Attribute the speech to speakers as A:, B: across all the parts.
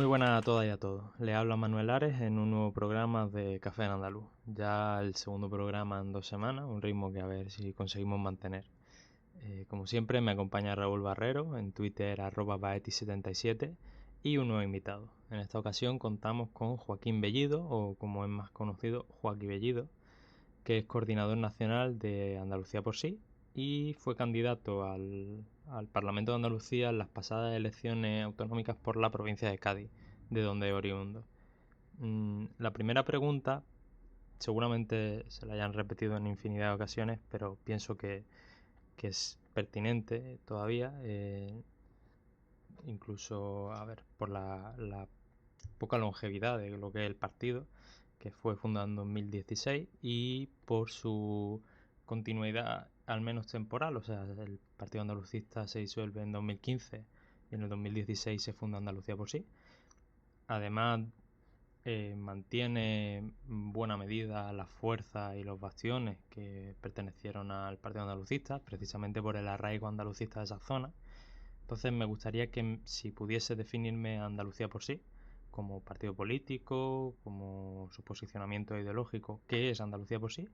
A: Muy buenas a todas y a todos. Les habla Manuel Ares en un nuevo programa de Café en Andaluz. Ya el segundo programa en 2 semanas, un ritmo que a ver si conseguimos mantener. Como siempre me acompaña Raúl Barrero, en Twitter @baeti77 y un nuevo invitado. En esta ocasión contamos con Joaquín Bellido, o como es más conocido, Joaquín Bellido, que es coordinador nacional de Andalucía por Sí y fue candidato al Parlamento de Andalucía en las pasadas elecciones autonómicas por la provincia de Cádiz, de donde es oriundo. La primera pregunta seguramente se la hayan repetido en infinidad de ocasiones, pero pienso que es pertinente todavía, incluso, a ver, por la poca longevidad de lo que es el partido, que fue fundado en 2016, y por su continuidad al menos temporal. O sea, el Partido Andalucista se disuelve en 2015 y en el 2016 se funda Andalucía por Sí. Además, mantiene en buena medida la fuerza y los bastiones que pertenecieron al Partido Andalucista, precisamente por el arraigo andalucista de esa zona. Entonces me gustaría que, si pudiese definirme a Andalucía por Sí, como partido político, como su posicionamiento ideológico, ¿qué es Andalucía por Sí?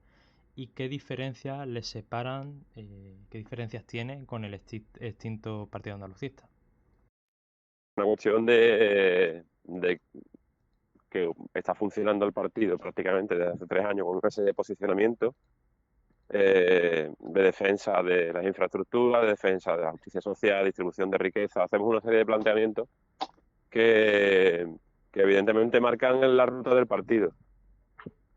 A: ¿Y qué diferencias les separan, qué diferencias tiene con el extinto Partido Andalucista?
B: Una cuestión de que está funcionando el partido prácticamente desde hace 3 años con una serie de posicionamientos de defensa de las infraestructuras, de defensa de la justicia social, distribución de riqueza. Hacemos una serie de planteamientos que, que evidentemente marcan la ruta del partido.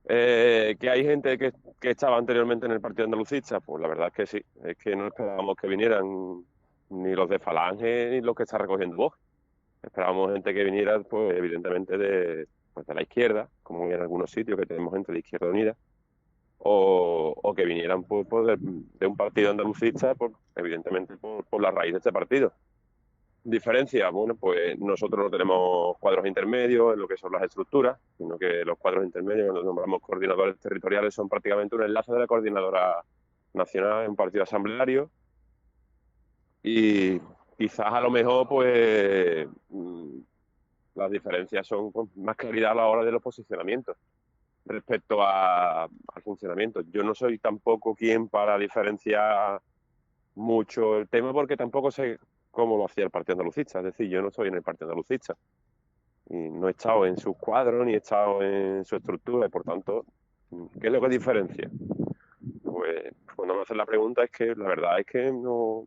B: Que hay gente que estaba anteriormente en el Partido Andalucista, pues la verdad es que sí, es que no esperábamos que vinieran ni los de Falange ni los que está recogiendo Vox. Esperábamos gente que viniera, pues, evidentemente, de la izquierda, como en algunos sitios que tenemos gente de Izquierda Unida, o que vinieran pues, de un partido andalucista, evidentemente, por la raíz de este partido. Diferencia, bueno, pues nosotros no tenemos cuadros intermedios en lo que son las estructuras, sino que los cuadros intermedios, cuando nombramos coordinadores territoriales, son prácticamente un enlace de la coordinadora nacional en un partido asambleario. Y quizás a lo mejor, pues, las diferencias son con más claridad a la hora de los posicionamientos respecto al funcionamiento. Yo no soy tampoco quien para diferenciar mucho el tema, porque tampoco sé cómo lo hacía el Partido Andalucista. Es decir, yo no estoy en el Partido Andalucista y no he estado en sus cuadros ni he estado en su estructura, y por tanto, ¿qué es lo que diferencia? Pues cuando me hacen la pregunta, es que la verdad es que no,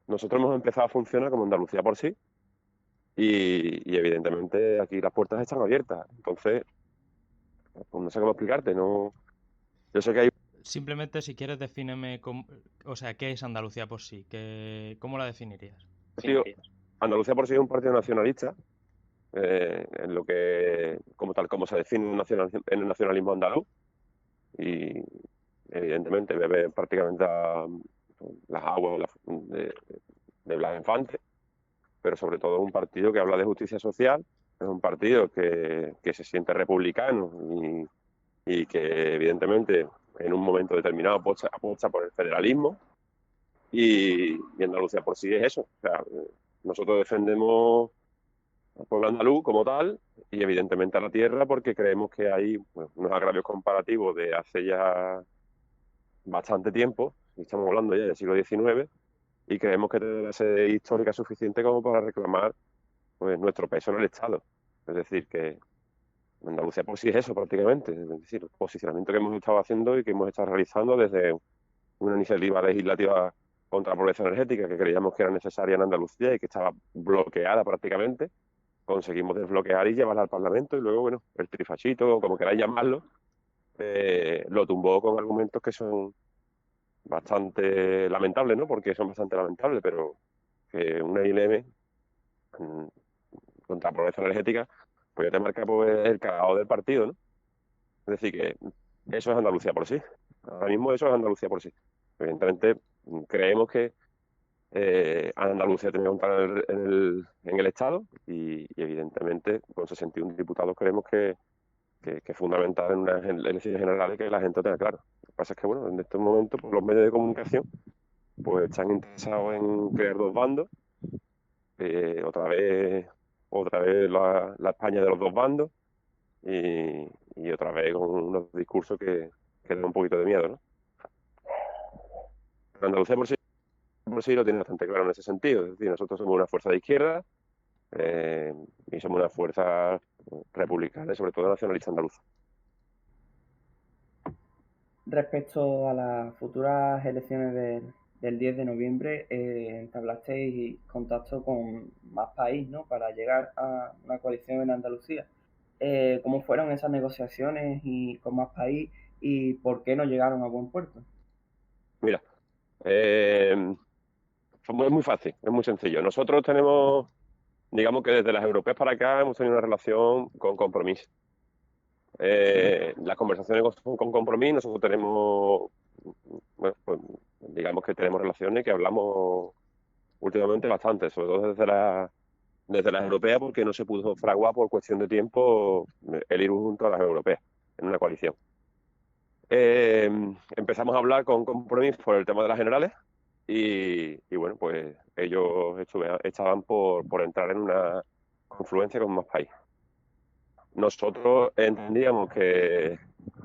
B: nosotros hemos empezado a funcionar como Andalucía por Sí. Y evidentemente aquí las puertas están abiertas. Entonces, pues no sé cómo explicarte, no. Yo sé que hay
A: Simplemente, si quieres, defíneme o sea, qué es Andalucía por Sí, ¿cómo la definirías?
B: un partido, Andalucía por Sí es un partido nacionalista, en lo que, como tal como se define en el nacionalismo andaluz, y evidentemente bebe prácticamente las aguas de Blas Infante, pero sobre todo es un partido que habla de justicia social, es un partido que se siente republicano y que evidentemente en un momento determinado apuesta por el federalismo. Y Andalucía por Sí es eso. O sea, nosotros defendemos al pueblo andaluz como tal y evidentemente a la tierra, porque creemos que hay, pues, unos agravios comparativos de hace ya bastante tiempo, y estamos hablando ya del siglo XIX, y creemos que tiene una base histórica suficiente como para reclamar, pues, nuestro peso en el Estado. Es decir, que Andalucía por Sí es eso prácticamente, es decir, el posicionamiento que hemos estado haciendo y que hemos estado realizando desde una iniciativa legislativa contra la pobreza energética que creíamos que era necesaria en Andalucía y que estaba bloqueada prácticamente. Conseguimos desbloquear y llevarla al Parlamento, y luego, bueno, el trifachito, o como queráis llamarlo, lo tumbó con argumentos que son bastante lamentables, ¿no? Porque son bastante lamentables, pero que una ILM mm, contra la pobreza energética, pues ya te marca, pues, el cagado del partido, ¿no? Es decir, que eso es Andalucía por Sí. Ahora mismo eso es Andalucía por Sí. Evidentemente, creemos que Andalucía tiene que contar en el Estado, y evidentemente con 61 diputados creemos que es fundamental en unas elecciones generales que la gente tenga claro. Lo que pasa es que, bueno, en estos momentos, pues, los medios de comunicación, pues, están interesados en crear dos bandos, otra vez otra vez la España de los dos bandos y otra vez con unos discursos que dan un poquito de miedo, ¿no? Pero Andalucía por sí lo tiene bastante claro en ese sentido. Es decir, nosotros somos una fuerza de izquierda eh, y somos una fuerza republicana y sobre todo nacionalista andaluza.
C: Respecto a las futuras elecciones del 10 de noviembre, entablasteis contacto con Más País, ¿no?, para llegar a una coalición en Andalucía. ¿Cómo fueron esas negociaciones y con Más País y por qué no llegaron a buen puerto?
B: Mira, es muy fácil, es muy sencillo. Nosotros tenemos, digamos que desde las europeas para acá hemos tenido una relación con Compromís. Las conversaciones con Compromís, nosotros tenemos, bueno, pues, digamos que tenemos relaciones que hablamos últimamente bastante, sobre todo desde las europeas, porque no se pudo fraguar por cuestión de tiempo el ir junto a las europeas en una coalición. Empezamos a hablar con Compromís por el tema de las generales y bueno, pues ellos estaban por entrar en una confluencia con Más País. Nosotros entendíamos que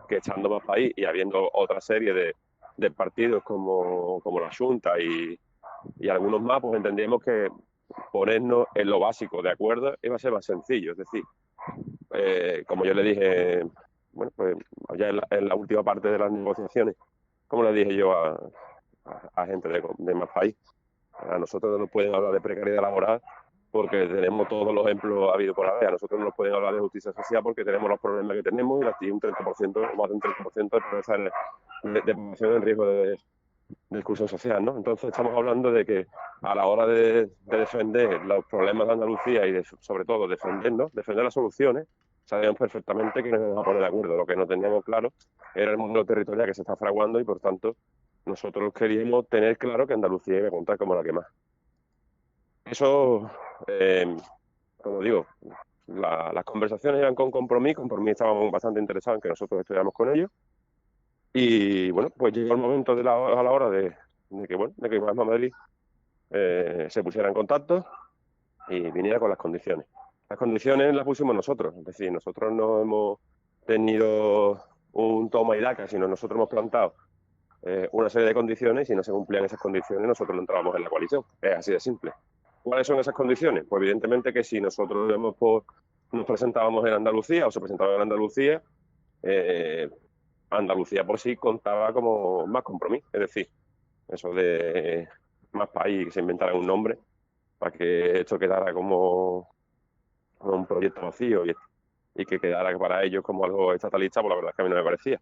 B: estando Más País y habiendo otra serie de partidos como la Junta y algunos más, pues entendíamos que ponernos en lo básico de acuerdo iba a ser más sencillo. Es decir, como yo le dije, bueno, pues ya en la última parte de las negociaciones, como le dije yo a gente de Más País, a nosotros no nos pueden hablar de precariedad laboral porque tenemos todos los ejemplos habido por haber. A nosotros no nos pueden hablar de justicia social porque tenemos los problemas que tenemos y aquí un 30% o más de un 30% de pobreza de población en riesgo de exclusión social, ¿no? Entonces estamos hablando de que a la hora de defender los problemas de Andalucía y sobre todo defender las soluciones, sabíamos perfectamente que nos íbamos a poner de acuerdo. Lo que no teníamos claro era el modelo territorial que se está fraguando y por tanto nosotros queríamos tener claro que Andalucía iba a contar como la que más. Eso, como digo, las conversaciones eran con Compromís estábamos bastante interesados en que nosotros estudiáramos con ellos. Y bueno, pues llegó el momento a la hora de que Más Madrid se pusiera en contacto y viniera con las condiciones. Las condiciones las pusimos nosotros, es decir, nosotros no hemos tenido un toma y daca, sino nosotros hemos plantado una serie de condiciones y si no se cumplían esas condiciones nosotros no entrábamos en la coalición. Es así de simple. ¿Cuáles son esas condiciones? Pues evidentemente que si nosotros nos presentábamos en Andalucía o se presentaba en Andalucía, Andalucía por sí contaba como Más Compromís, es decir, eso de Más País, que se inventara un nombre para que esto quedara como un proyecto vacío y que quedara para ellos como algo estatalista, pues la verdad es que a mí no me parecía.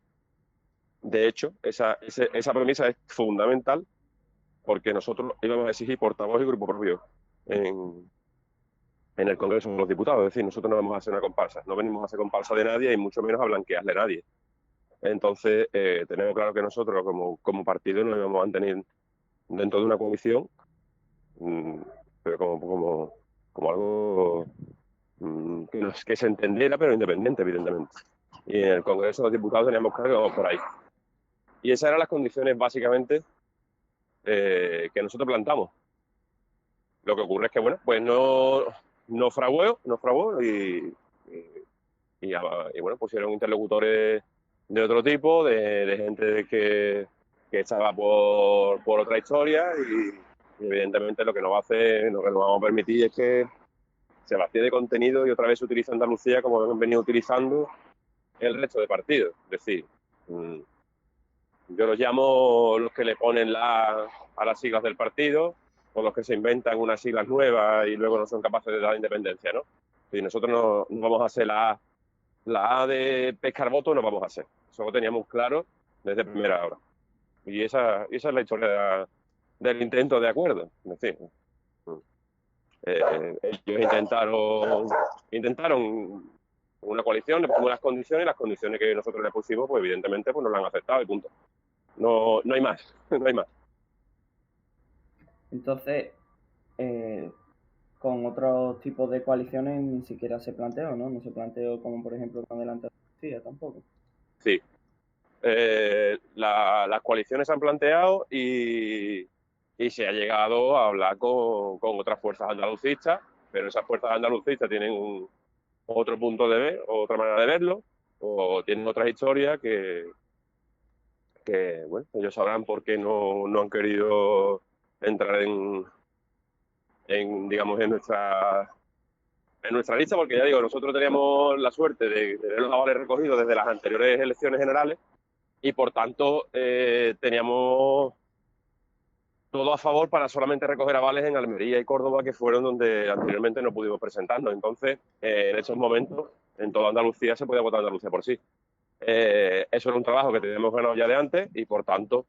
B: De hecho, esa premisa es fundamental porque nosotros íbamos a exigir portavoz y grupo propio en el Congreso de los Diputados. Es decir, nosotros no vamos a hacer una comparsa, no venimos a hacer comparsa de nadie y mucho menos a blanquearle a nadie. Entonces, tenemos claro que nosotros como partido nos íbamos a mantener dentro de una coalición, pero como algo que se entendiera, pero independiente, evidentemente. Y en el Congreso de los Diputados teníamos claro que íbamos por ahí. Y esas eran las condiciones básicamente que nosotros plantamos. Lo que ocurre es que, bueno, pues no fraguó y bueno, pusieron interlocutores de otro tipo, de gente que estaba por otra historia y evidentemente lo que nos vamos a permitir es que se vacíe de contenido y otra vez se utiliza Andalucía como hemos venido utilizando el resto de partidos. Es decir, yo los llamo los que le ponen a las siglas del partido o los que se inventan unas siglas nuevas y luego no son capaces de dar independencia, ¿no? Si nosotros no vamos a hacer la A de pescar votos, no vamos a hacer. Eso lo teníamos claro desde primera hora. Y esa es la historia del intento de acuerdo. Es decir, ellos intentaron una coalición, le pusimos las condiciones que nosotros le pusimos, pues evidentemente pues nos la han aceptado y punto. No hay más, no hay más.
C: Entonces, con otros tipos de coaliciones ni siquiera se planteó, ¿no? No se planteó como, por ejemplo, con Adelante Andalucía tampoco.
B: Sí. Las coaliciones se han planteado y se ha llegado a hablar con otras fuerzas andalucistas pero esas fuerzas andalucistas tienen otro punto de ver, otra manera de verlo, o tienen otras historias que bueno, ellos sabrán por qué no han querido entrar digamos, en nuestra lista, porque ya digo, nosotros teníamos la suerte de tener los avales recogidos desde las anteriores elecciones generales y por tanto teníamos todo a favor para solamente recoger avales en Almería y Córdoba, que fueron donde anteriormente no pudimos presentarnos. Entonces, en esos momentos, en toda Andalucía se podía votar Andalucía por sí. Eso era un trabajo que teníamos ganado ya de antes y por tanto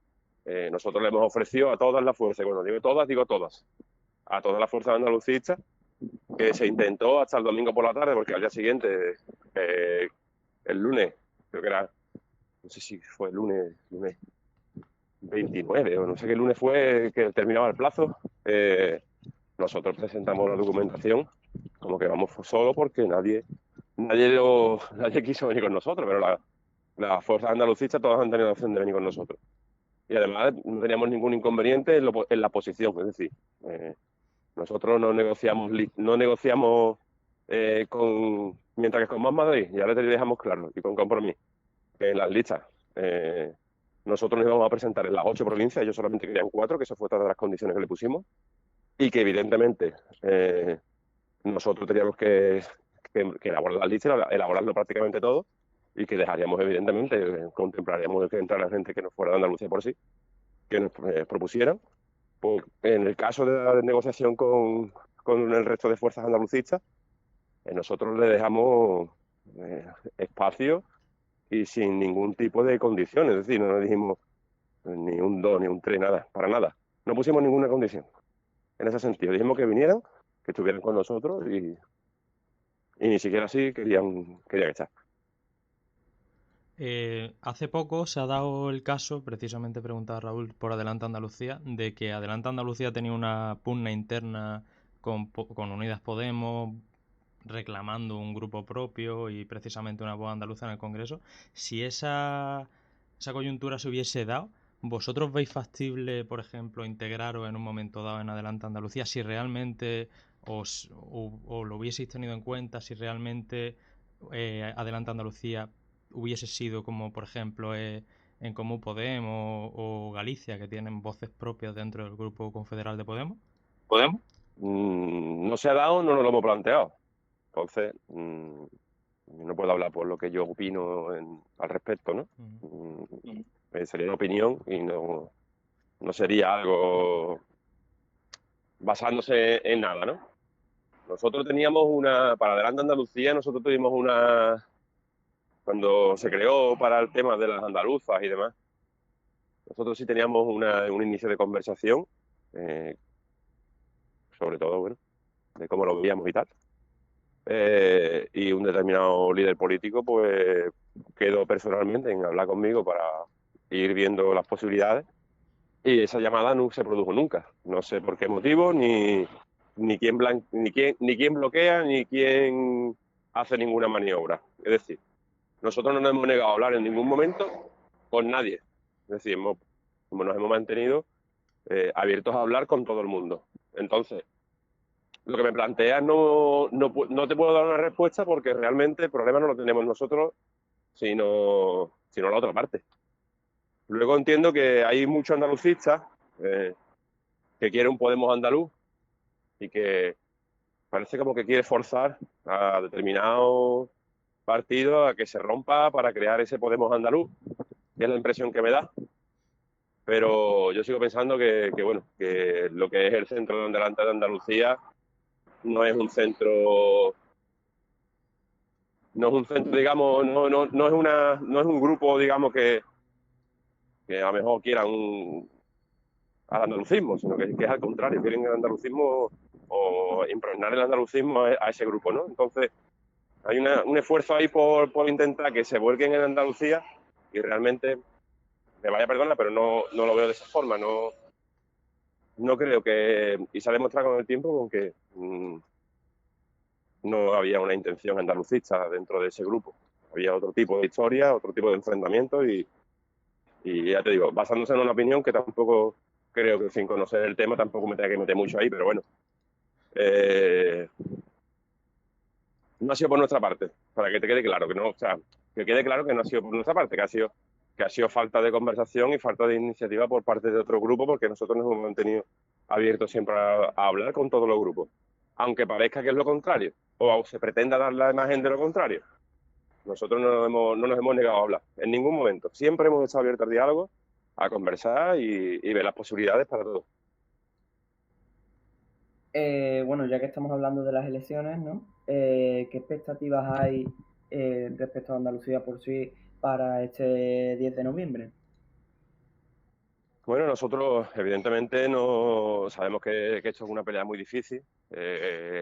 B: nosotros le hemos ofrecido a todas las fuerzas, bueno, digo todas, a todas las fuerzas andalucistas, que se intentó hasta el domingo por la tarde, porque al día siguiente, el lunes, creo que era, no sé si fue el lunes 29 o no sé qué lunes fue que terminaba el plazo, nosotros presentamos la documentación como que vamos solo porque nadie quiso venir con nosotros, pero las fuerzas andalucistas todas han tenido la opción de venir con nosotros. Y además no teníamos ningún inconveniente en la posición, es decir, nosotros no negociamos mientras que con Más Madrid, ya le dejamos claro, y con Compromís, que en las listas nosotros nos íbamos a presentar en las 8 provincias, ellos solamente querían 4, que esa fue otra de las condiciones que le pusimos, y que evidentemente nosotros teníamos que elaborar las listas, elaborarlo prácticamente todo, y que dejaríamos, evidentemente, contemplaríamos que entrara gente que no fuera de Andalucía por sí, que nos propusieran. Pues, en el caso de la negociación con el resto de fuerzas andalucistas, nosotros le dejamos espacio y sin ningún tipo de condiciones, es decir, no nos dijimos ni un 2, ni un 3, nada, para nada. No pusimos ninguna condición en ese sentido. Dijimos que vinieran, que estuvieran con nosotros y ni siquiera así querían estar.
A: Hace poco se ha dado el caso, precisamente preguntaba Raúl por Adelante Andalucía, de que Adelante Andalucía tenía una pugna interna con Unidas Podemos, reclamando un grupo propio y precisamente una voz andaluza en el Congreso. Si esa coyuntura se hubiese dado, ¿vosotros veis factible, por ejemplo, integraros en un momento dado en Adelante Andalucía? Si realmente o lo hubieseis tenido en cuenta, si realmente Adelante Andalucía hubiese sido como, por ejemplo, en Común Podemos o Galicia, que tienen voces propias dentro del grupo confederal de Podemos.
B: No se ha dado, no nos lo hemos planteado. Entonces, no puedo hablar por lo que yo opino al respecto, ¿no? Sería una opinión y no sería algo basándose en nada, ¿no? Nosotros teníamos para Adelante Andalucía, nosotros tuvimos cuando se creó para el tema de las andaluzas y demás, nosotros sí teníamos un inicio de conversación, sobre todo, bueno, de cómo lo veíamos y tal. Y un determinado líder político pues quedó personalmente en hablar conmigo para ir viendo las posibilidades y esa llamada no se produjo nunca. No sé por qué motivo, ni quién bloquea, ni quién hace ninguna maniobra. Es decir, nosotros no nos hemos negado a hablar en ningún momento con nadie. Es decir, nos hemos mantenido abiertos a hablar con todo el mundo. Entonces, lo que me planteas no te puedo dar una respuesta porque realmente el problema no lo tenemos nosotros, sino la otra parte. Luego entiendo que hay muchos andalucistas que quieren un Podemos andaluz y que parece como que quiere forzar a determinados partidos a que se rompa para crear ese Podemos andaluz, que es la impresión que me da. Pero yo sigo pensando que lo que es el centro de Adelante de Andalucía no es un centro, digamos, no es un grupo, digamos, que a lo mejor quieran al andalucismo, sino que es al contrario, quieren el andalucismo o impregnar el andalucismo a ese grupo, ¿no? Entonces, hay un esfuerzo ahí por intentar que se vuelquen en Andalucía y realmente, me vaya a perdonar, pero no lo veo de esa forma, no creo que, y se ha demostrado con el tiempo con que no había una intención andalucista dentro de ese grupo. Había otro tipo de historia, otro tipo de enfrentamientos y ya te digo, basándose en una opinión que tampoco creo que sin conocer el tema tampoco me tenga que meter mucho ahí, pero bueno, eh, no ha sido por nuestra parte, para que te quede claro, que no, o sea, que quede claro que no ha sido por nuestra parte, que ha sido falta de conversación y falta de iniciativa por parte de otro grupo, porque nosotros nos hemos mantenido abiertos siempre a hablar con todos los grupos, aunque parezca que es lo contrario, o se pretenda dar la imagen de lo contrario. Nosotros no nos hemos negado a hablar, en ningún momento. Siempre hemos estado abiertos al diálogo, a conversar y ver las posibilidades para todos.
C: Bueno, ya que estamos hablando de las elecciones, ¿no? ¿Qué expectativas hay respecto a Andalucía por sí para este 10 de noviembre?
B: Bueno, nosotros evidentemente no sabemos que esto es una pelea muy difícil,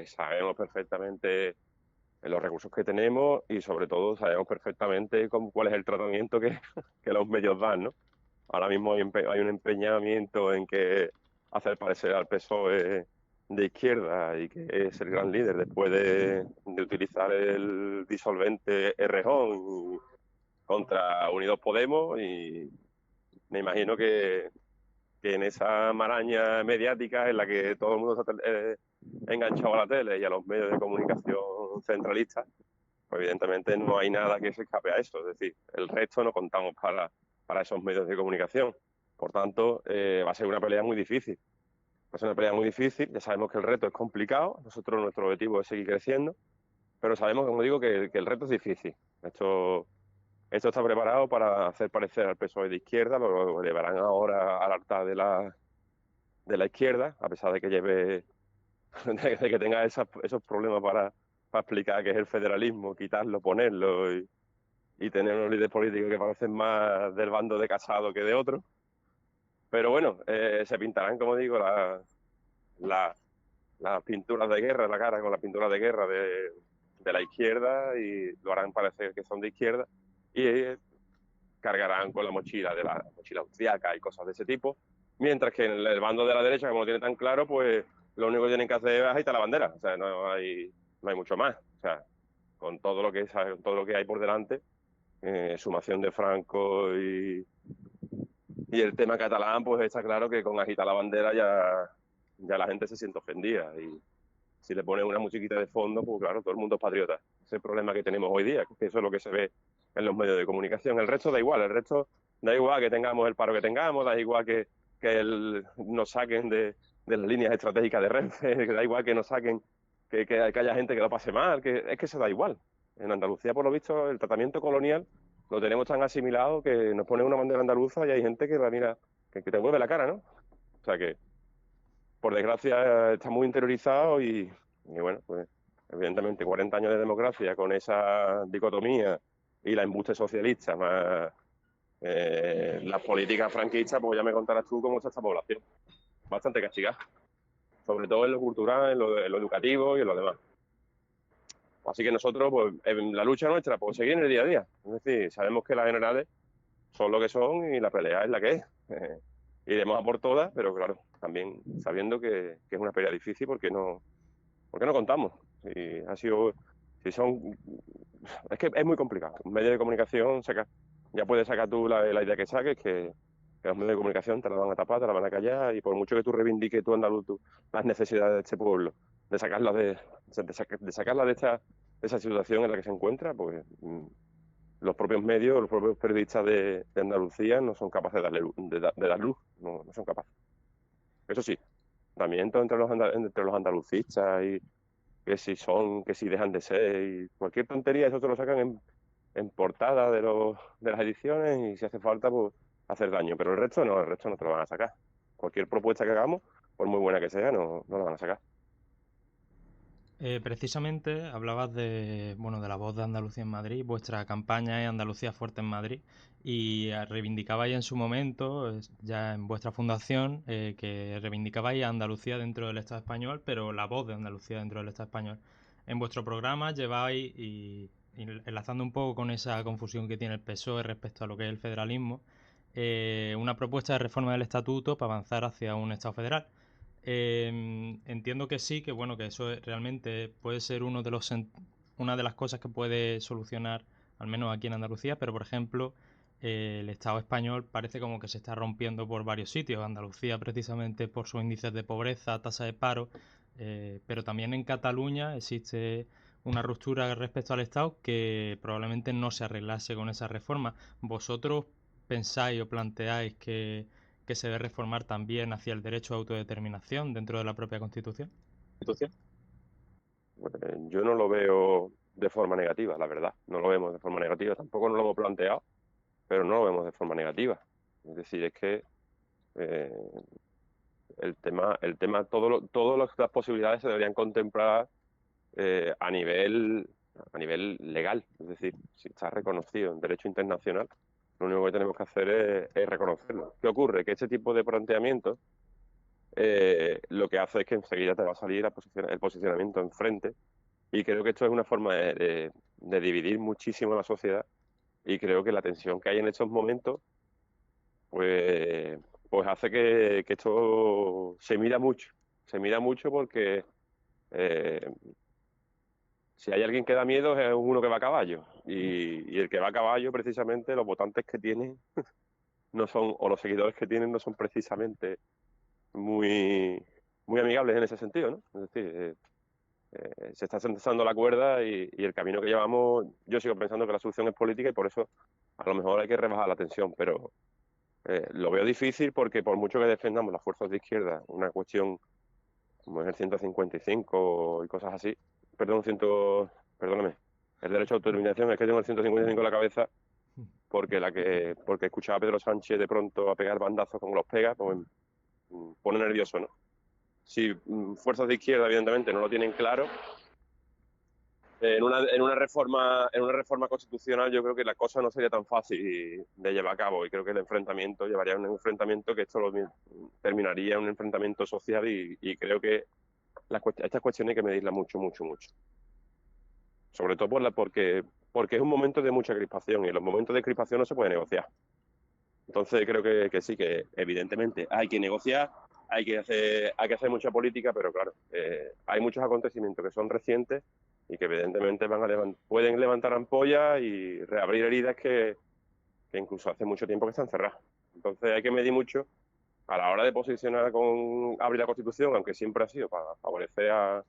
B: sabemos perfectamente los recursos que tenemos y sobre todo sabemos perfectamente cuál es el tratamiento que los medios dan, ¿no? Ahora mismo hay un empeñamiento en que hacer parecer al PSOE de izquierda y que es el gran líder después de utilizar el disolvente Errejón contra Unidos Podemos, y me imagino que en esa maraña mediática en la que todo el mundo está enganchado a la tele y a los medios de comunicación centralistas, pues evidentemente no hay nada que se escape a eso. Es decir, el resto no contamos para esos medios de comunicación. Por tanto, va a ser una pelea muy difícil. Va a ser una pelea muy difícil. Ya sabemos que el reto es complicado. Nosotros, nuestro objetivo es seguir creciendo. Pero sabemos, como digo, que el reto es difícil. Esto está preparado para hacer parecer al PSOE de izquierda. Lo llevarán ahora al altar de la izquierda, a pesar de que lleve de que tenga esos problemas para explicar qué es el federalismo, quitarlo, ponerlo y tener unos líderes políticos que parecen más del bando de Casado que de otro. Pero bueno, se pintarán, como digo, las pinturas de guerra en la cara con las pinturas de guerra de la izquierda y lo harán parecer que son de izquierda y cargarán con la mochila austriaca y cosas de ese tipo. Mientras que en el bando de la derecha, como lo tiene tan claro, pues lo único que tienen que hacer es agitar la bandera. O sea, no hay mucho más. O sea, con todo lo que hay por delante, sumación de Franco y el tema catalán, pues está claro que con agitar la bandera ya la gente se siente ofendida. Y si le ponen una musiquita de fondo, pues claro, todo el mundo es patriota. Ese es el problema que tenemos hoy día, que eso es lo que se ve en los medios de comunicación. El resto da igual, que tengamos el paro que tengamos, da igual que nos saquen de las líneas estratégicas de Renfe, que da igual que nos saquen, que haya gente que lo pase mal, es que se da igual. En Andalucía, por lo visto, el tratamiento colonial lo tenemos tan asimilado que nos ponen una bandera andaluza y hay gente que la mira, que te vuelve la cara, ¿no? O sea que, por desgracia, está muy interiorizado y bueno, pues evidentemente 40 años de democracia con esa dicotomía y la embuste socialista más las políticas franquistas, pues ya me contarás tú cómo está esta población. Bastante castigada, sobre todo en lo cultural, en lo educativo y en lo demás. Así que nosotros, pues en la lucha nuestra, pues seguir en el día a día. Es decir, sabemos que las generales son lo que son y la pelea es la que es. Iremos a por todas, pero claro, también sabiendo que es una pelea difícil porque no contamos. Es que es muy complicado. Un medio de comunicación ya puedes sacar tú la idea que saques, que los medios de comunicación te la van a tapar, te la van a callar, y por mucho que tú reivindiques tú, andaluz, las necesidades de este pueblo, de sacarla de esa situación en la que se encuentra, pues los propios medios, los propios periodistas de Andalucía no son capaces de dar luz, no son capaces. Eso sí, también entre los andalucistas y que si dejan de ser, y cualquier tontería, eso te lo sacan en portada de las ediciones y si hace falta, pues hacer daño. Pero el resto no te lo van a sacar. Cualquier propuesta que hagamos, por muy buena que sea, no la van a sacar.
A: Precisamente hablabas de la voz de Andalucía en Madrid. Vuestra campaña es Andalucía Fuerte en Madrid y reivindicabais en su momento, ya en vuestra fundación, que reivindicabais a Andalucía dentro del Estado español, pero la voz de Andalucía dentro del Estado español. En vuestro programa lleváis, y enlazando un poco con esa confusión que tiene el PSOE respecto a lo que es el federalismo, una propuesta de reforma del estatuto para avanzar hacia un Estado federal. Entiendo que sí, que bueno, que eso realmente puede ser una de las cosas que puede solucionar, al menos aquí en Andalucía, pero por ejemplo, el Estado español parece como que se está rompiendo por varios sitios. Andalucía, precisamente por sus índices de pobreza, tasa de paro, pero también en Cataluña existe una ruptura respecto al Estado que probablemente no se arreglase con esa reforma. ¿Vosotros pensáis o planteáis que se debe reformar también hacia el derecho a autodeterminación dentro de la propia Constitución?
B: Pues, yo no lo veo de forma negativa, la verdad. No lo vemos de forma negativa. Tampoco nos lo hemos planteado, pero no lo vemos de forma negativa. Es decir, es que eh, el tema, todas las posibilidades se deberían contemplar a nivel legal. Es decir, si está reconocido en derecho internacional, lo único que tenemos que hacer es reconocerlo. ¿Qué ocurre? Que este tipo de planteamientos lo que hace es que enseguida te va a salir el posicionamiento enfrente, y creo que esto es una forma de dividir muchísimo a la sociedad, y creo que la tensión que hay en estos momentos pues, pues hace que esto se mira mucho porque eh, si hay alguien que da miedo es uno que va a caballo, y el que va a caballo precisamente los votantes que tiene no son, o los seguidores que tienen no son precisamente muy, muy amigables en ese sentido, ¿no? Es decir, se está sentando la cuerda, y el camino que llevamos, yo sigo pensando que la solución es política, y por eso a lo mejor hay que rebajar la tensión, pero lo veo difícil porque por mucho que defendamos las fuerzas de izquierda, una cuestión como es el 155 y cosas así, perdóname, el derecho a autodeterminación, es que tengo el 155 en la cabeza porque escuchaba a Pedro Sánchez de pronto a pegar bandazos como los pega, pues pone nervioso, ¿no? Si fuerzas de izquierda, evidentemente, no lo tienen claro, en una reforma constitucional yo creo que la cosa no sería tan fácil de llevar a cabo, y creo que el enfrentamiento llevaría a un enfrentamiento que terminaría en un enfrentamiento social, y creo que estas cuestiones hay que medirlas mucho, mucho, mucho. Sobre todo porque es un momento de mucha crispación, y en los momentos de crispación no se puede negociar. Entonces creo que sí, que evidentemente hay que negociar, hay que hacer mucha política, pero claro, hay muchos acontecimientos que son recientes y que evidentemente pueden levantar ampollas y reabrir heridas que incluso hace mucho tiempo que están cerradas. Entonces hay que medir mucho a la hora de posicionar con abrir la Constitución, aunque siempre ha sido para favorecer al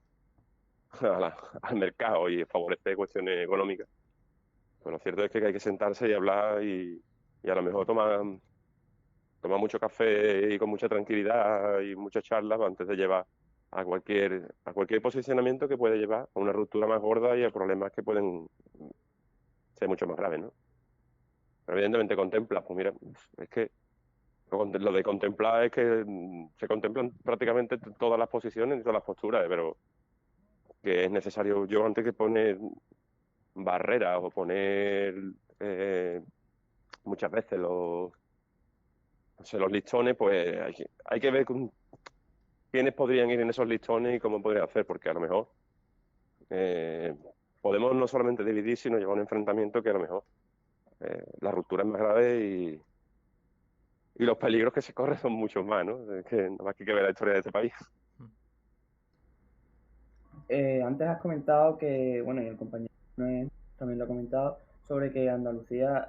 B: mercado y favorecer cuestiones económicas. Pues lo cierto es que hay que sentarse y hablar, y a lo mejor tomar mucho café y con mucha tranquilidad y muchas charlas antes de llevar a cualquier posicionamiento que puede llevar a una ruptura más gorda y a problemas que pueden ser mucho más graves, ¿no? Pero evidentemente contempla, pues mira, es que lo de contemplar es que se contemplan prácticamente todas las posiciones y todas las posturas, pero que es necesario, yo antes que poner barreras o poner muchas veces los listones, pues hay que ver quiénes podrían ir en esos listones y cómo podrían hacer, porque a lo mejor eh, podemos no solamente dividir, sino llevar un enfrentamiento que a lo mejor la ruptura es más grave, y los peligros que se corren son muchos más, ¿no? Es que nada más que hay que ver la historia de este país.
C: Antes has comentado que, bueno, y el compañero Noé también lo ha comentado, sobre que Andalucía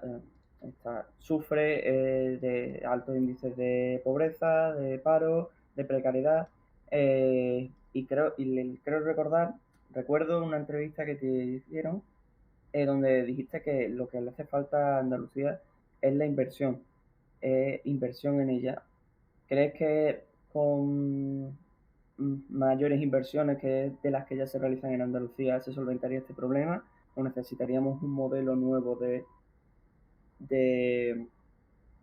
C: sufre de altos índices de pobreza, de paro, de precariedad, recuerdo una entrevista que te hicieron donde dijiste que lo que le hace falta a Andalucía es la inversión en ella. ¿Crees que con mayores inversiones que de las que ya se realizan en Andalucía se solventaría este problema, o necesitaríamos un modelo nuevo de, de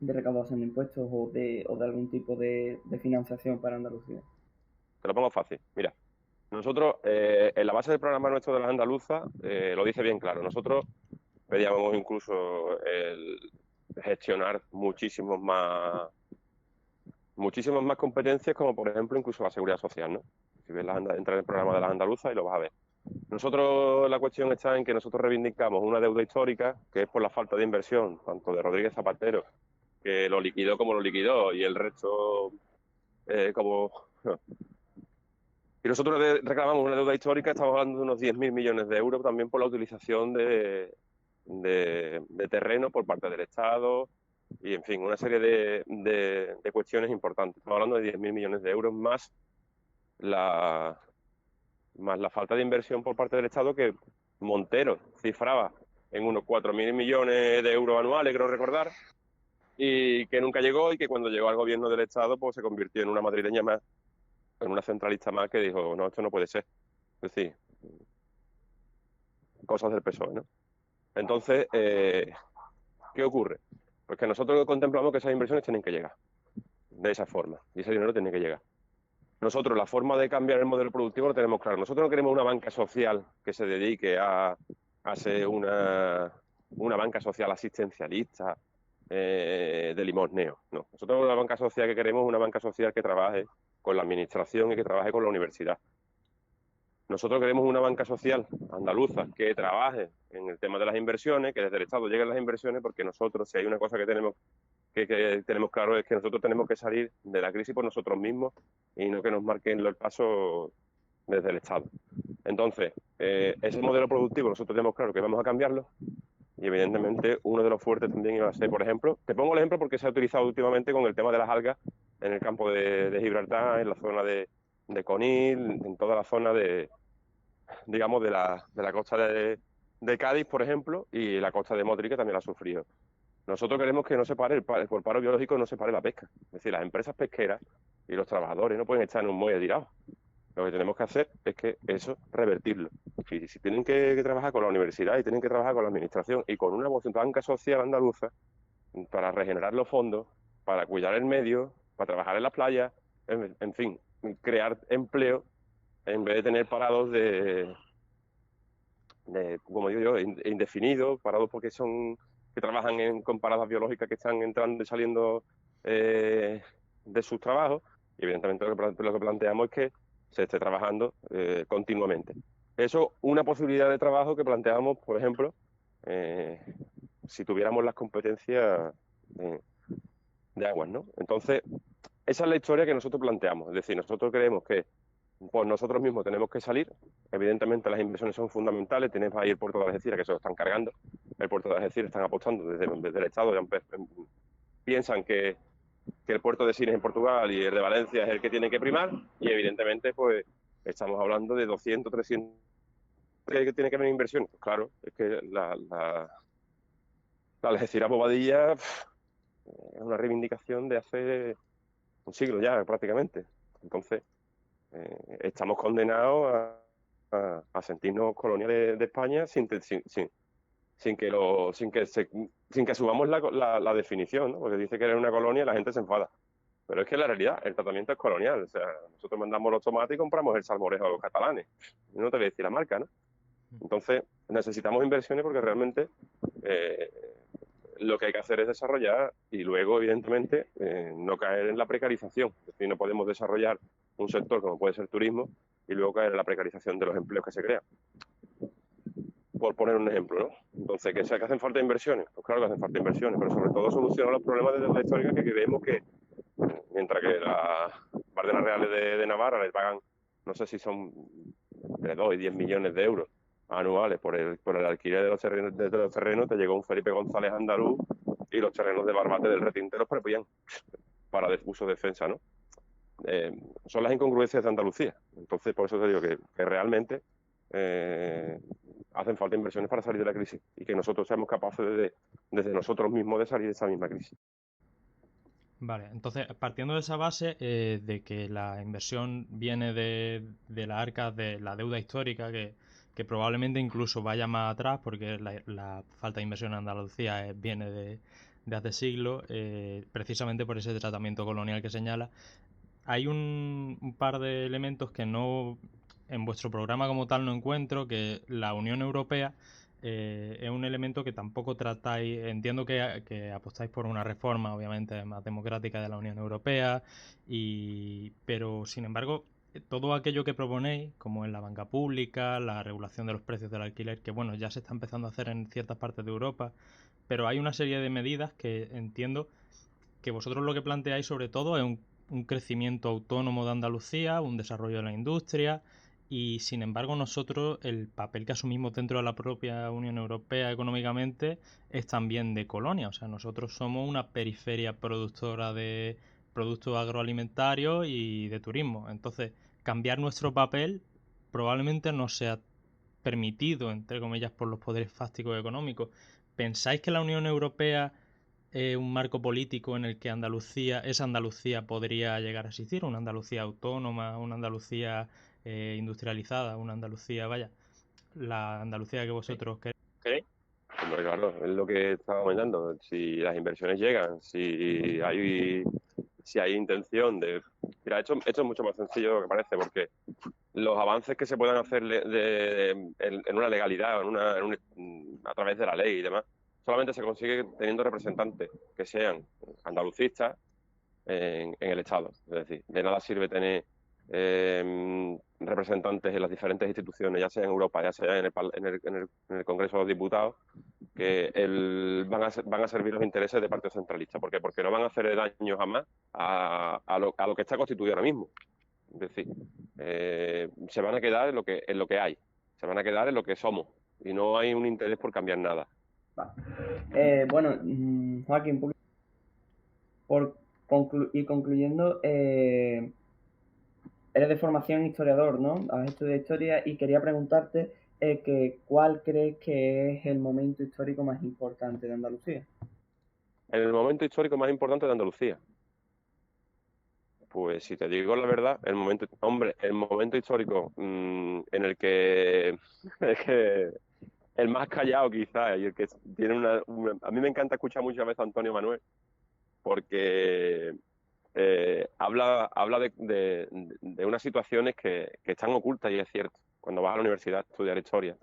C: recaudación de impuestos o de algún tipo de financiación para Andalucía?
B: Te lo pongo fácil. Mira, nosotros, en la base del programa nuestro de las andaluzas, lo dice bien claro. Nosotros pedíamos incluso el gestionar muchísimas más competencias, como por ejemplo incluso la seguridad social, ¿no? Si ves entra en el programa de las andaluzas y lo vas a ver. Nosotros, la cuestión está en que nosotros reivindicamos una deuda histórica, que es por la falta de inversión, tanto de Rodríguez Zapatero, que lo liquidó como lo liquidó, y el resto como... Y nosotros reclamamos una deuda histórica, estamos hablando de unos 10.000 millones de euros, también por la utilización de terreno por parte del Estado, y en fin, una serie de cuestiones importantes. Estamos hablando de 10.000 millones de euros más más la falta de inversión por parte del Estado, que Montero cifraba en unos 4.000 millones de euros anuales, creo recordar, y que nunca llegó, y que cuando llegó al gobierno del Estado pues se convirtió en una madrileña más, en una centralista más, que dijo, no, esto no puede ser. Es decir, cosas del PSOE, ¿no? Entonces, ¿qué ocurre? Pues que nosotros contemplamos que esas inversiones tienen que llegar de esa forma, y ese dinero tiene que llegar. Nosotros la forma de cambiar el modelo productivo lo tenemos claro. Nosotros no queremos una banca social que se dedique a ser una banca social asistencialista, de limosneo. No. Nosotros la banca social que queremos es una banca social que trabaje con la administración y que trabaje con la universidad. Nosotros queremos una banca social andaluza que trabaje en el tema de las inversiones, que desde el Estado lleguen las inversiones, porque nosotros, si hay una cosa que tenemos claro, es que nosotros tenemos que salir de la crisis por nosotros mismos y no que nos marquen el paso desde el Estado. Entonces, ese modelo productivo nosotros tenemos claro que vamos a cambiarlo, y evidentemente uno de los fuertes también iba a ser, por ejemplo, te pongo el ejemplo porque se ha utilizado últimamente con el tema de las algas en el campo de Gibraltar, en la zona de Conil, en toda la zona digamos, de la costa de Cádiz, por ejemplo, y la costa de Motril, que también la ha sufrido. Nosotros queremos que no se pare, por paro biológico no se pare la pesca. Es decir, las empresas pesqueras y los trabajadores no pueden estar en un muelle tirado. Lo que tenemos que hacer es que eso, revertirlo. Y si tienen que trabajar con la universidad y tienen que trabajar con la administración y con una banca social andaluza para regenerar los fondos, para cuidar el medio, para trabajar en las playas, en fin, crear empleo en vez de tener parados como digo yo, indefinidos, parados porque que trabajan con paradas biológicas que están entrando y saliendo de sus trabajos. Y evidentemente lo que planteamos es que se esté trabajando continuamente. Eso, una posibilidad de trabajo que planteamos, por ejemplo, si tuviéramos las competencias de aguas, ¿no? Entonces, esa es la historia que nosotros planteamos. Es decir, nosotros creemos que pues nosotros mismos tenemos que salir. Evidentemente las inversiones son fundamentales. Tenemos ahí el puerto de Algeciras, que se lo están cargando. El puerto de Algeciras están apostando desde el Estado. Piensan que el puerto de Sines en Portugal y el de Valencia es el que tiene que primar. Y evidentemente pues estamos hablando de 200, 300 que tiene que haber inversión. Pues claro, es que la Algeciras-Bobadilla es una reivindicación de hace un siglo ya prácticamente. Entonces estamos condenados a sentirnos coloniales de España sin que asumamos la definición, ¿no? Porque dice que eres una colonia y la gente se enfada. Pero es que la realidad, el tratamiento es colonial. O sea, nosotros mandamos los tomates y compramos el salmorejo a los catalanes. Yo no te voy a decir la marca, ¿no? Entonces, necesitamos inversiones porque realmente lo que hay que hacer es desarrollar y luego, evidentemente, no caer en la precarización. Es decir, no podemos desarrollar un sector como puede ser turismo y luego caer en la precarización de los empleos que se crean. Por poner un ejemplo, ¿no? Entonces, ¿que hacen falta inversiones? Pues claro que hacen falta inversiones, pero sobre todo solucionar los problemas de la histórica, que creemos que, mientras que las Bardenas Reales de Navarra les pagan, no sé si son entre 2 y 10 millones de euros anuales por el alquiler de los terrenos, te llegó un Felipe González andaluz y los terrenos de Barbate del Retinte los prepían para uso de defensa, ¿no? Son las incongruencias de Andalucía. Entonces, por eso te digo que realmente hacen falta inversiones para salir de la crisis y que nosotros seamos capaces desde nosotros mismos de salir de esa misma crisis.
A: Vale, entonces, partiendo de esa base de que la inversión viene de las arcas de la deuda histórica, que probablemente incluso vaya más atrás, porque la falta de inversión en Andalucía viene de hace siglos, precisamente por ese tratamiento colonial que señala. Hay un par de elementos que no en vuestro programa como tal no encuentro, que la Unión Europea es un elemento que tampoco tratáis. Entiendo que apostáis por una reforma, obviamente, más democrática de la Unión Europea, pero sin embargo, todo aquello que proponéis, como en la banca pública, la regulación de los precios del alquiler, que bueno, ya se está empezando a hacer en ciertas partes de Europa, pero hay una serie de medidas que entiendo que vosotros lo que planteáis sobre todo es un crecimiento autónomo de Andalucía, un desarrollo de la industria, y sin embargo nosotros el papel que asumimos dentro de la propia Unión Europea económicamente es también de colonia. O sea, nosotros somos una periferia productora de productos agroalimentarios y de turismo. Entonces, cambiar nuestro papel probablemente no sea permitido, entre comillas, por los poderes fácticos económicos. ¿Pensáis que la Unión Europea es un marco político en el que esa Andalucía podría llegar a existir? Una Andalucía autónoma, una Andalucía industrializada, una Andalucía, vaya, la Andalucía que vosotros queréis.
B: ¿Sí? Hombre, claro, es lo que estaba comentando. Si las inversiones llegan, si hay intención de... Mira, esto es mucho más sencillo de lo que parece, porque los avances que se puedan hacer en una legalidad, a través de la ley y demás, solamente se consigue teniendo representantes que sean andalucistas en el Estado. Es decir, de nada sirve tener representantes en las diferentes instituciones, ya sea en Europa, ya sea en el Congreso de los Diputados, que van a servir los intereses del Partido Centralista. ¿Por qué? Porque no van a hacer daño jamás a lo que está constituido ahora mismo. Es decir, se van a quedar en lo que hay, se van a quedar en lo que somos, y no hay un interés por cambiar nada.
C: Bueno, Joaquín, un poquito por ir concluyendo, eres de formación historiador, ¿no? Has estudiado historia y quería preguntarte ¿cuál crees que es el momento histórico más importante de Andalucía?
B: En el momento histórico más importante de Andalucía, pues si te digo la verdad, el momento histórico en el que, el más callado quizás, y el que tiene a mí me encanta escuchar muchas veces a Antonio Manuel, porque habla de unas situaciones que están ocultas, y es cierto. Cuando vas a la universidad a estudiar historia,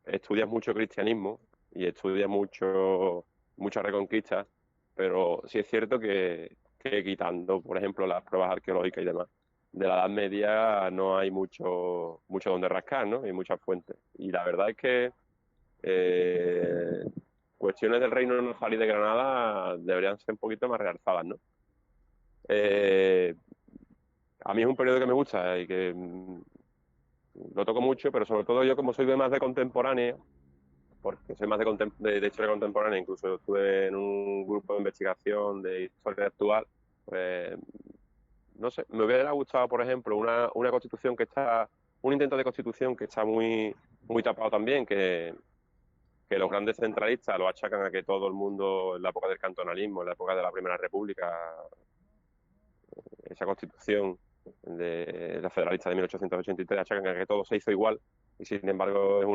B: estudias mucho cristianismo y estudias mucha reconquista, pero sí es cierto que quitando, por ejemplo, las pruebas arqueológicas y demás, de la Edad Media no hay mucho donde rascar, ¿no? Hay muchas fuentes. Y la verdad es que cuestiones del reino de Nazarí de Granada deberían ser un poquito más realzadas, ¿no? A mí es un periodo que me gusta y que lo toco mucho, pero sobre todo yo, como soy más de contemporánea, porque soy más de historia contemporánea, incluso estuve en un grupo de investigación de historia actual, pues no sé, me hubiera gustado, por ejemplo, una constitución un intento de constitución que está muy tapado también, que los grandes centralistas lo achacan a que todo el mundo, en la época del cantonalismo, en la época de la Primera República, esa constitución de la federalista de 1883 achacan a que todo se hizo igual, y sin embargo es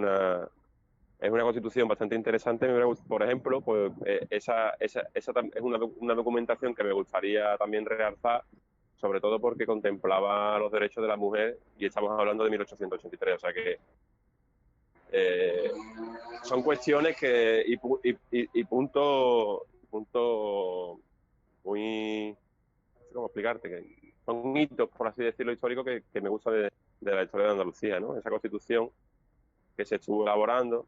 B: una constitución bastante interesante. Por ejemplo, pues esa es una documentación que me gustaría también realzar, sobre todo porque contemplaba los derechos de la mujer, y estamos hablando de 1883, o sea que son cuestiones y punto muy, no sé cómo explicarte, que son hitos, por así decirlo, históricos que me gusta de la historia de Andalucía, ¿no? Esa constitución que se estuvo elaborando,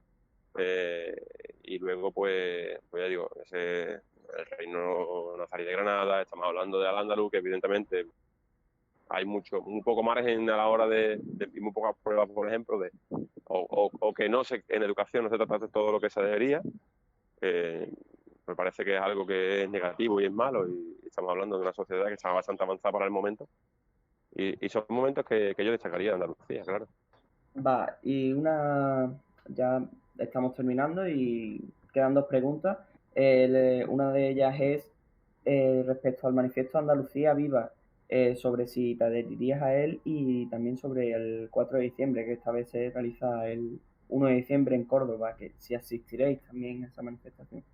B: y luego pues ya digo, el reino nazarí de Granada. Estamos hablando de Al-Ándalus, que evidentemente hay muy poco margen a la hora y muy pocas pruebas, por ejemplo, o que en educación no se trata de todo lo que se debería. Me parece que es algo que es negativo y es malo, y estamos hablando de una sociedad que está bastante avanzada para el momento, y son momentos que yo destacaría de Andalucía, claro.
C: Va, ya estamos terminando y quedan dos preguntas. Una de ellas es respecto al manifiesto Andalucía Viva, sobre si te adherirías a él, y también sobre el 4 de diciembre, que esta vez se realiza el 1 de diciembre en Córdoba, que si asistiréis también a esa manifestación.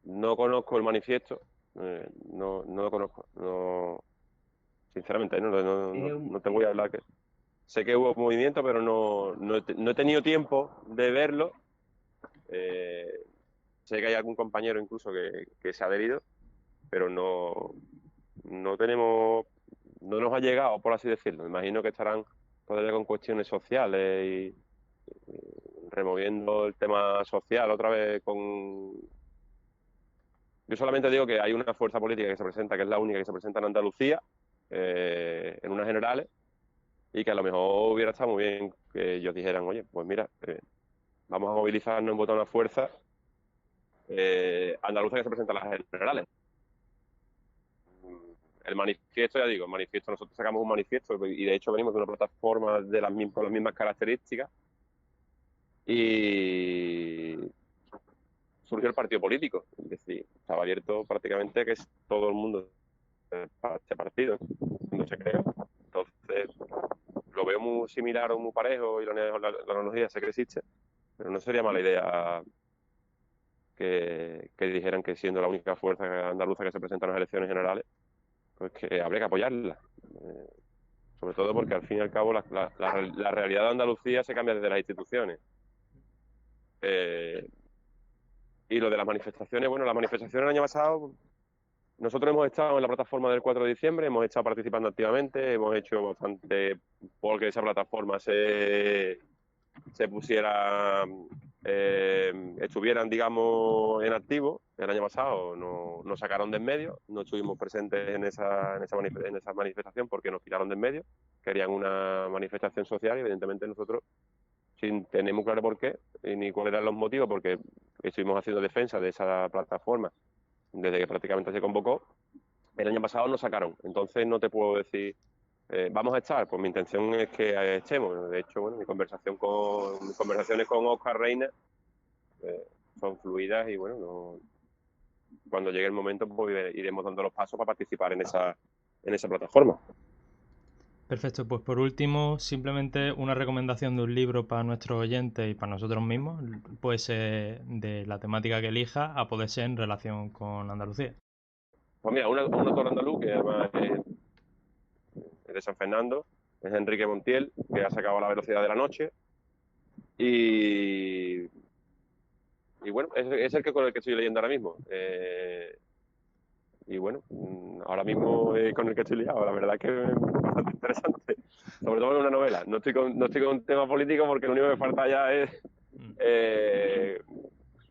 B: No conozco el manifiesto, no lo conozco, sinceramente no te voy a hablar. Sé que hubo movimiento, pero no he tenido tiempo de verlo. Sé que hay algún compañero incluso que se ha adherido, pero no nos ha llegado, por así decirlo. Me imagino que estarán todavía con cuestiones sociales y removiendo el tema social otra vez Yo solamente digo que hay una fuerza política que se presenta, que es la única que se presenta en Andalucía, en unas generales, y que a lo mejor hubiera estado muy bien que ellos dijeran, oye, pues mira, vamos a movilizarnos en voto a una fuerza andaluza que se presenta en las generales. el manifiesto, ya digo, nosotros sacamos un manifiesto y de hecho venimos de una plataforma con las mismas características y surgió el partido político, es decir, estaba abierto prácticamente que es todo el mundo para este partido, no se creó. Entonces, lo veo muy similar o muy parejo y la analogía sé que existe, pero no sería mala idea que dijeran que siendo la única fuerza andaluza que se presenta en las elecciones generales, pues que habría que apoyarla. Sobre todo porque al fin y al cabo la realidad de Andalucía se cambia desde las instituciones. Y lo de las manifestaciones, bueno, las manifestaciones el año pasado, nosotros hemos estado en la plataforma del 4 de diciembre, hemos estado participando activamente, hemos hecho bastante porque esa plataforma se pusiera, estuvieran, digamos, en activo. El año pasado nos sacaron de en medio, no estuvimos presentes en esa manifestación porque nos quitaron de en medio, querían una manifestación social y evidentemente nosotros, sin tener muy claro por qué ni cuáles eran los motivos, porque estuvimos haciendo defensa de esa plataforma desde que prácticamente se convocó, el año pasado nos sacaron. Entonces no te puedo decir, vamos a estar, pues mi intención es que estemos. De hecho, bueno, mis conversaciones con Óscar Reina son fluidas y bueno, cuando llegue el momento pues iremos dando los pasos para participar en esa plataforma.
A: Perfecto, pues por último, simplemente una recomendación de un libro para nuestros oyentes y para nosotros mismos, puede ser de la temática que elija, a poder ser en relación con Andalucía.
B: Pues mira, un autor andaluz que además es de San Fernando, es Enrique Montiel, que ha sacado La velocidad de la noche y bueno, es el que con el que estoy leyendo ahora mismo. Y bueno, ahora mismo con el que estoy liado, la verdad es que es bastante interesante, sobre todo en una novela. No estoy con un tema político porque lo único que falta ya es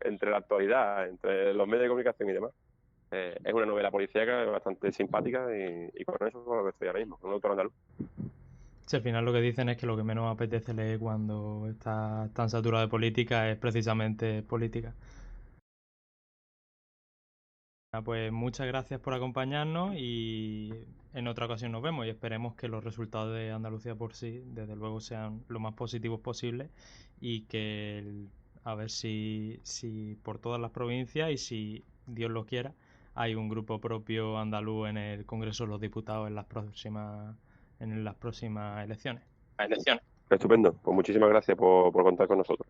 B: entre la actualidad, entre los medios de comunicación y demás. Es una novela policíaca bastante simpática y con eso es con lo que estoy ahora mismo, con un autor andaluz.
A: Si al final lo que dicen es que lo que menos apetece leer cuando está tan saturado de política es precisamente política. Pues muchas gracias por acompañarnos y en otra ocasión nos vemos y esperemos que los resultados de Andalucía por sí, desde luego, sean lo más positivos posible y que a ver si por todas las provincias y si Dios lo quiera hay un grupo propio andaluz en el Congreso de los Diputados en las próximas elecciones.
B: Estupendo, pues muchísimas gracias por contar con nosotros.